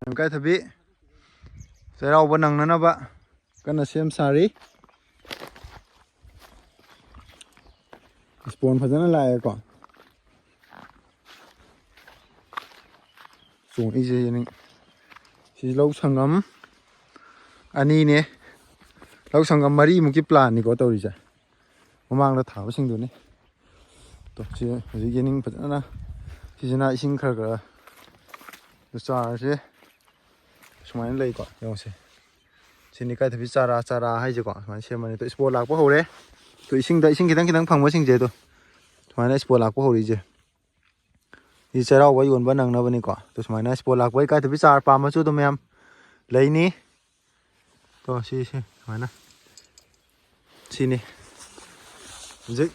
ꯏꯀꯥꯏ ꯊꯕꯤ ꯆꯩꯔꯥꯎꯕ ꯅꯪꯅꯅꯕ ꯀꯟꯅ ꯁꯦꯝ ꯁꯥꯔꯤ ꯏꯁꯄꯣꯟ ꯐꯖꯅ ꯂꯥꯛꯑꯦꯀꯣ ꯆꯣꯡꯛꯏꯁꯦ ꯁꯤ ꯂꯧ ꯁꯪꯉꯝ ꯑꯅꯤꯅꯦ ꯂꯧ ꯁꯪꯉꯝ ꯃꯔꯤꯃꯨꯛꯀꯤ ꯄ꯭ꯂꯥꯟꯅꯤꯀꯣ ꯇꯧꯔꯤꯁꯦ ꯃꯃꯥꯡꯗ ꯊꯥꯕꯁꯤꯡꯗꯨꯅꯤ ꯁꯤ ꯍꯧꯖꯤꯛ ꯌꯦꯅꯤꯡ ꯐꯖꯅ ꯁꯤꯖꯤꯅ ꯏꯁꯤꯡ ꯈꯔ ꯆꯥꯔꯁꯦ ꯁꯨꯃꯥꯏꯅ ꯂꯩꯀꯣ ꯌꯦꯡꯉꯣꯁꯦ ꯁꯤꯅꯤ ꯏꯀꯥꯏꯊꯕꯤ ꯆꯥꯔꯥ ꯍꯥꯏꯁꯦꯀꯣ ꯁꯨꯃꯥꯏꯅ ꯁꯦꯝꯕꯅꯤ ꯇꯣ ꯏꯁꯄꯣꯔ ꯂꯥꯛꯄ ꯍꯧꯔꯦ ꯇꯣ ꯏꯁꯤꯡ ꯈꯤꯇꯪ ꯐꯪꯕꯁꯤꯡꯁꯦ ꯑꯗꯣ ꯁꯨꯃꯥꯏꯅ ꯏꯁꯄꯣꯔ ꯂꯥꯛꯄ ꯍꯧꯔꯤꯁꯦ ꯁꯤ ꯆꯩꯔꯥꯎꯕ ꯌꯣꯟꯕ ꯅꯪꯅꯕꯅꯤꯀꯣ ꯇꯣ ꯁꯨꯃꯥꯏꯅ ꯏꯁꯄꯣꯔ ꯂꯥꯛꯄ ꯏꯀꯥꯏꯊꯕꯤ ꯆꯥꯔ ꯄꯥꯝꯕꯁꯨ ꯑꯗꯨꯝ ꯃꯌꯥꯝ ꯂꯩꯅꯤ ꯇꯣ ꯁꯤꯁꯦ ꯁꯨꯃꯥꯏꯅ ꯁꯤꯅꯤ ꯍꯧꯖꯤꯛ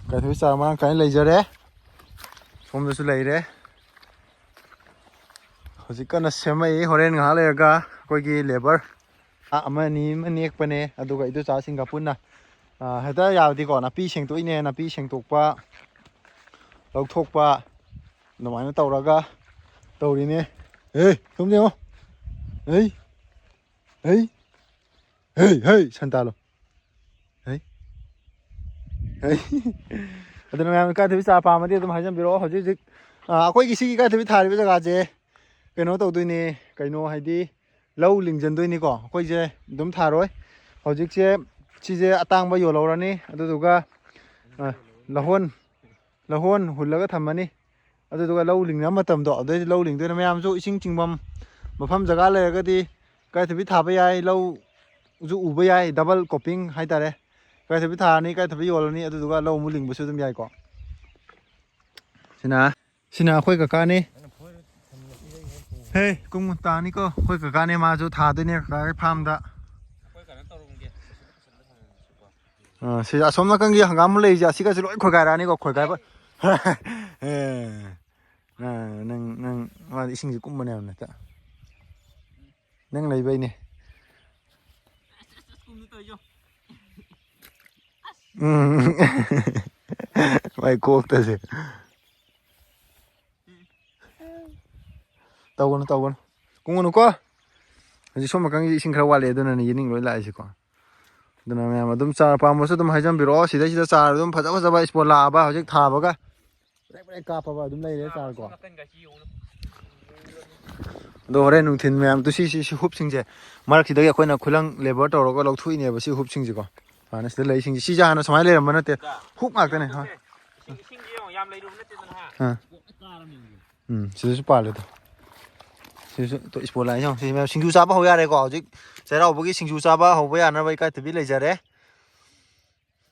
ꯏꯀꯥꯏꯊꯕꯤ ꯆꯥꯔ ꯃꯔꯥꯡ ꯀꯥꯏꯅ ꯂꯩꯖꯔꯦ ꯁꯣꯝꯗꯁꯨ ꯂꯩꯔꯦ ꯍꯧꯖꯤꯛ ꯀꯟꯅ ꯁꯦꯝꯃꯛꯏ ꯍꯣꯔꯦꯟ ꯉꯥꯏꯍꯥꯛ ꯂꯩꯔꯒ ꯑꯩꯈꯣꯏꯒꯤ ꯂꯦꯕꯔ ꯑꯃꯅꯤ ꯑꯃ ꯅꯦꯛꯄꯅꯦ ꯑꯗꯨꯒ ꯏꯗꯣꯆꯥꯁꯤꯡꯒ ꯄꯨꯟꯅ ꯍꯦꯛꯇ ꯌꯥꯔꯗꯤꯀꯣ ꯅꯥꯄꯤ ꯁꯦꯡꯗꯣꯛꯏꯅꯦ ꯅꯥꯄꯤ ꯁꯦꯡꯗꯣꯛꯄ ꯂꯧꯊꯣꯛꯄ ꯑꯗꯨꯃꯥꯏꯅ ꯇꯧꯔꯒ ꯇꯧꯔꯤꯅꯦ ꯁꯣꯝꯗ ꯌꯦꯡꯉꯣ ꯁꯟꯇꯥꯂꯣ ꯑꯗꯨꯅ ꯃꯌꯥꯝ ꯏꯀꯥꯏꯊꯕꯤ ꯆꯥꯔ ꯄꯥꯝꯃꯗꯤ ꯑꯗꯨꯝ ꯍꯥꯏꯖꯟꯕꯤꯔꯛꯑꯣ ꯍꯧꯖꯤꯛ ꯑꯩꯈꯣꯏꯒꯤ ꯁꯤꯒꯤ ꯏꯀꯥꯏꯊꯕꯤ ꯊꯥꯔꯤꯕ ꯖꯒꯥꯁꯦ ꯀꯩꯅꯣ ꯇꯧꯗꯣꯏꯅꯦ ꯍꯥꯏꯗꯤ ꯂꯧ ꯂꯤꯡꯖꯟꯗꯣꯏꯅꯤꯀꯣ ꯑꯩꯈꯣꯏꯁꯦ ꯑꯗꯨꯝ ꯊꯥꯔꯣꯏ ꯍꯧꯖꯤꯛꯁꯦ ꯁꯤꯁꯦ ꯑꯇꯥꯡꯕ ꯌꯣꯜꯍꯧꯔꯅꯤ ꯑꯗꯨꯗꯨꯒ ꯂꯧꯍꯣꯟ ꯍꯨꯜꯂꯒ ꯊꯝꯃꯅꯤ ꯑꯗꯨꯗꯨꯒ ꯂꯧ ꯂꯤꯡꯅꯕ ꯃꯇꯝꯗꯣ ꯑꯗꯨꯗꯩꯗꯤ ꯂꯧ ꯂꯤꯡꯗꯣꯏꯅ ꯃꯌꯥꯝꯁꯨ ꯏꯁꯤꯡ ꯆꯤꯡꯐꯝ ꯃꯐꯝ ꯖꯒꯥ ꯂꯩꯔꯒꯗꯤ ꯏꯀꯥꯏꯊꯕꯤ ꯊꯥꯕ ꯌꯥꯏ ꯂꯧꯁꯨ ꯎꯕ ꯌꯥꯏ ꯗꯕꯜ ꯀꯣꯞꯄꯤꯡ ꯍꯥꯏꯇꯥꯔꯦ ꯏꯀꯥꯏꯊꯕꯤ ꯊꯥꯔꯅꯤ ꯏꯀꯥꯏꯊꯕꯤ ꯌꯣꯜꯂꯅꯤ ꯑꯗꯨꯗꯨꯒ ꯂꯧ ꯑꯃꯨꯛ ꯂꯤꯡꯕꯁꯨ ꯑꯗꯨꯝ ꯌꯥꯏꯀꯣ ꯁꯤꯅ ꯑꯩꯈꯣꯏ ꯀꯀꯥꯅꯤ ꯀꯨꯝ ꯇꯥꯅꯤꯀꯣ ꯑꯩꯈꯣꯏ ꯀꯀꯥꯅꯦ ꯃꯥꯁꯨ ꯊꯥꯗꯣꯏꯅꯦ ꯀꯀꯥꯒꯤ ꯐꯥꯔꯝꯗ ꯁꯤ ꯑꯁꯣꯝ ꯅꯥꯀꯟꯒꯤ ꯍꯪꯒꯥꯝ ꯂꯩꯔꯤꯁꯦ ꯑꯁꯤꯒꯁꯨ ꯂꯣꯏ ꯈꯣꯏꯒꯥꯏꯔꯛꯑꯅꯤꯀꯣ ꯈꯣꯏꯒꯥꯏꯕ ꯅꯪ ꯃꯥꯗꯤ ꯏꯁꯤꯡꯁꯤ ꯀꯨꯝꯕꯅꯦ ꯅꯠꯇ ꯅꯪ ꯂꯩꯕꯩꯅꯦ ꯃꯥꯏ ꯀꯣꯛꯇꯁꯦ ꯇꯧꯒꯅꯨ ꯀꯨꯝꯒꯅꯨꯀꯣ ꯍꯧꯖꯤꯛ ꯁꯣꯝ ꯅꯥꯀꯟꯒꯤ ꯏꯁꯤꯡ ꯈꯔ ꯋꯥꯠꯂꯦ ꯑꯗꯨꯅꯅꯦ ꯌꯦꯅꯤꯡ ꯂꯣꯏ ꯂꯥꯛꯏꯁꯦꯀꯣ ꯑꯗꯨꯅ ꯃꯌꯥꯝ ꯑꯗꯨꯝ ꯆꯥꯔ ꯄꯥꯝꯕꯁꯨ ꯑꯗꯨꯝ ꯍꯥꯏꯖꯟꯕꯤꯔꯛꯑꯣ ꯁꯤꯗꯩꯁꯤꯗ ꯆꯥꯔ ꯑꯗꯨꯝ ꯐꯖꯕ ꯏꯁꯄꯣꯠ ꯂꯥꯛꯑꯕ ꯍꯧꯖꯤꯛ ꯊꯥꯕꯒ ꯕ꯭ꯔꯦꯛ ꯀꯥꯞꯄꯕ ꯑꯗꯨꯝ ꯂꯩꯔꯦ ꯆꯥꯔꯀꯣ ꯑꯗꯣ ꯍꯣꯔꯦꯟ ꯅꯨꯡꯊꯤꯟ ꯃꯌꯥꯝꯗꯣ ꯁꯤ ꯍꯨꯞꯁꯤꯡꯁꯦ ꯃꯔꯛꯁꯤꯗꯒꯤ ꯑꯩꯈꯣꯏꯅ ꯈꯨꯂꯪ ꯂꯦꯕꯔ ꯇꯧꯔꯒ ꯂꯧꯊꯣꯛꯏꯅꯦꯕ ꯁꯤ ꯍꯨꯞꯁꯤꯡꯁꯤꯀꯣ ꯍꯥꯟꯅ ꯁꯤꯗ ꯂꯩꯁꯤꯡꯁꯦ ꯁꯤꯁꯦ ꯍꯥꯟꯅ ꯁꯨꯃꯥꯏꯅ ꯂꯩꯔꯝꯕ ꯅꯠꯇꯦ ꯍꯨꯞ ꯉꯥꯛꯇꯅꯦ ꯁꯤꯗꯁꯨ ꯄꯥꯜꯂꯦꯗꯣ ꯁꯤꯁꯨ ꯏꯁꯄꯣꯠ ꯂꯥꯛꯏ ꯁꯤ ꯃꯌꯥꯝ ꯁꯤꯡꯖꯨ ꯆꯥꯕ ꯍꯧ ꯌꯥꯔꯦꯀꯣ ꯍꯧꯖꯤꯛ ꯆꯩꯔꯥꯎꯕꯒꯤ ꯁꯤꯡꯖꯨ ꯆꯥꯕ ꯍꯧꯕ ꯌꯥꯅꯕ ꯏꯀꯥꯏꯊꯕꯤ ꯂꯩꯖꯔꯦ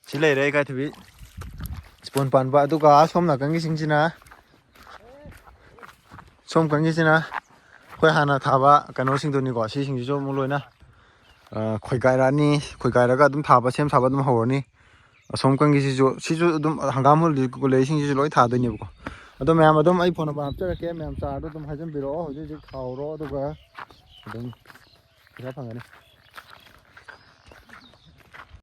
ꯁꯤ ꯂꯩꯔꯦ ꯏꯀꯥꯏꯊꯕꯤ ꯏꯁꯄꯣꯟ ꯄꯥꯟꯕ ꯑꯗꯨꯒ ꯁꯣꯝ ꯅꯥꯀꯟꯒꯤꯁꯤꯡꯁꯤꯅ ꯁꯣꯝ ꯀꯟꯒꯤꯁꯤꯅ ꯑꯩꯈꯣꯏ ꯍꯥꯟꯅ ꯊꯥꯕ ꯀꯩꯅꯣꯁꯤꯡꯗꯨꯅꯤꯀꯣ ꯁꯤꯁꯤꯡꯁꯤꯁꯨ ꯑꯃꯨꯛ ꯂꯣꯏꯅ ꯈꯣꯏꯒꯥꯏꯔꯛꯑꯅꯤ ꯈꯣꯏꯒꯥꯏꯔꯒ ꯑꯗꯨꯝ ꯁꯦꯝ ꯁꯥꯕ ꯑꯗꯨꯝ ꯍꯧꯔꯅꯤ ꯑꯁꯣꯝ ꯀꯟꯒꯤꯁꯤꯁꯨ ꯑꯗꯨꯝ ꯍꯪꯒꯥꯝ ꯂꯩꯁꯤꯡꯁꯤꯁꯨ ꯂꯣꯏ ꯊꯥꯗꯣꯏꯅꯦꯕꯀꯣ ꯑꯗꯣ ꯃꯌꯥꯝ ꯑꯗꯨꯝ ꯑꯩ ꯐꯣꯟ ꯅꯝꯕꯔ ꯍꯥꯞꯆꯔꯛꯀꯦ ꯃꯌꯥꯝ ꯆꯥꯔꯗꯣ ꯑꯗꯨꯝ ꯍꯥꯏꯖꯟꯕꯤꯔꯛꯑꯣ ꯍꯧꯖꯤꯛ ꯊꯥꯍꯧꯔꯣ ꯑꯗꯨꯒ ꯑꯗꯨꯝ ꯄꯩꯁꯥ ꯐꯪꯒꯅꯤ